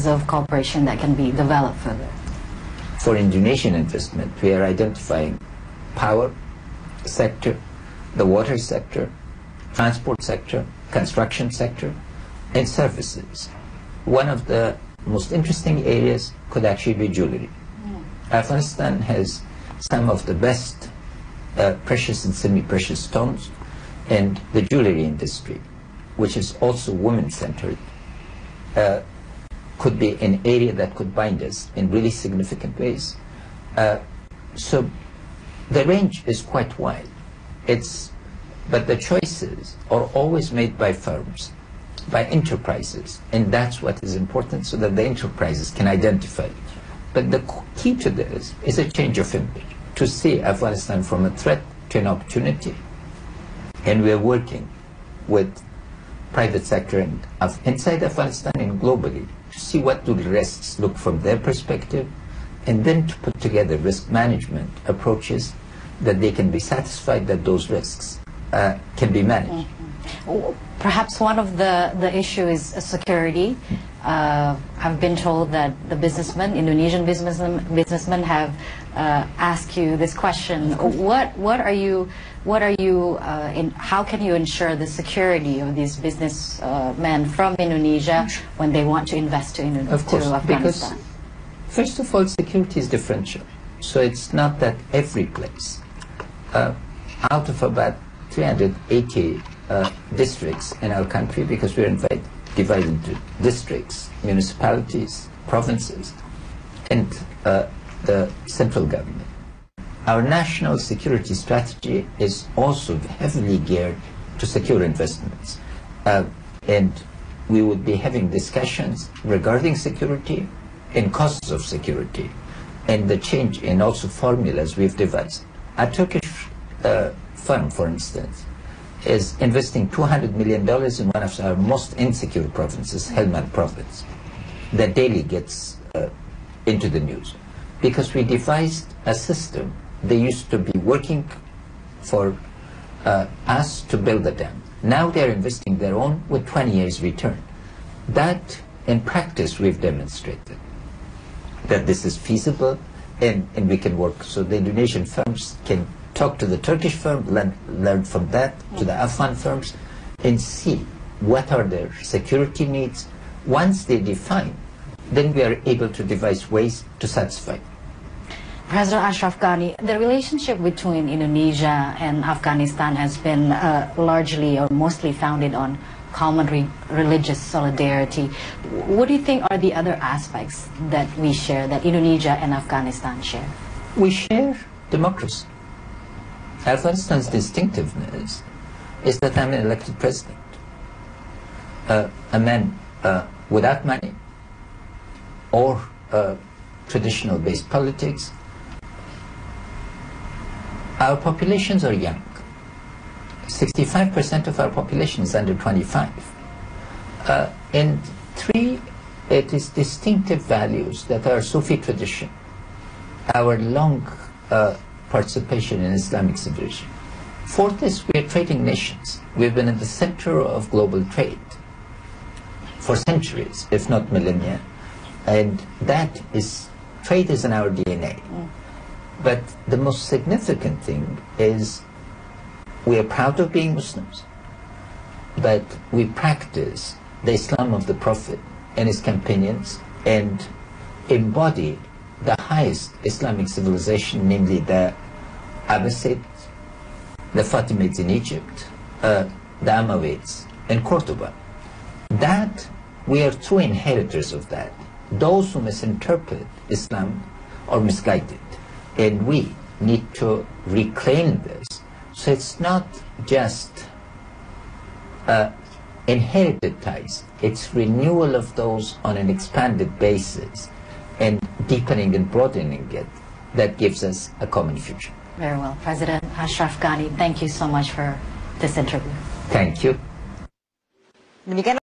of cooperation that can be developed further? For Indonesian investment, we are identifying power sector, the water sector, transport sector, construction sector, and services. One of the most interesting areas could actually be jewelry. Afghanistan has some of the best precious and semi-precious stones, and the jewelry industry, which is also women-centered, could be an area that could bind us in really significant ways. So the range is quite wide. But the choices are always made by firms, by enterprises, and that's what is important, so that the enterprises can identify. But the key to this is a change of image, to see Afghanistan from a threat to an opportunity. And we are working with private sector and inside Afghanistan and globally to see what do the risks look from their perspective, and then to put together risk management approaches that they can be satisfied that those risks can be managed. Perhaps one of the issue is security. I've been told that the Indonesian businessmen have asked you this question. How can you ensure the security of these businessmen from Indonesia when they want to invest to Afghanistan? Of course, because first of all, security is differential. So it's not that every place, out of about 380 districts in our country, because we're divided into districts, municipalities, provinces, and the central government. Our national security strategy is also heavily geared to secure investments. And we would be having discussions regarding security and costs of security, and the change in also formulas we've devised. A Turkish firm, for instance, is investing $200 million in one of our most insecure provinces, Helmand province, that daily gets into the news. Because we devised a system. They used to be working for us to build the dam. Now they're investing their own with 20 years return. That, in practice, we've demonstrated that this is feasible and we can work. So the Indonesian firms can talk to the Turkish firm, learn from that, to the Afghan firms, and see what are their security needs. Once they define, then we are able to devise ways to satisfy. President Ashraf Ghani, the relationship between Indonesia and Afghanistan has been largely or mostly founded on common religious solidarity. What do you think are the other aspects that we share, that Indonesia and Afghanistan share? We share democracy. Afghanistan's distinctiveness is that I'm an elected president, a man without money or traditional-based politics. Our populations are young. 65% of our population is under 25. And three, it is distinctive values that are Sufi tradition, our long participation in Islamic civilization. Fourth is we are trading nations. We've been in the center of global trade for centuries, if not millennia. And that is, trade is in our DNA. But the most significant thing is we are proud of being Muslims, but we practice the Islam of the Prophet and his companions and embody the highest Islamic civilization, namely the Abbasids, the Fatimids in Egypt, the Umayyads in Cordoba. That, we are true inheritors of that. Those who misinterpret Islam are misguided, and we need to reclaim this. So it's not just inherited ties, it's renewal of those on an expanded basis and deepening and broadening it that gives us a common future. Very well. President Ashraf Ghani, thank you so much for this interview. Thank you.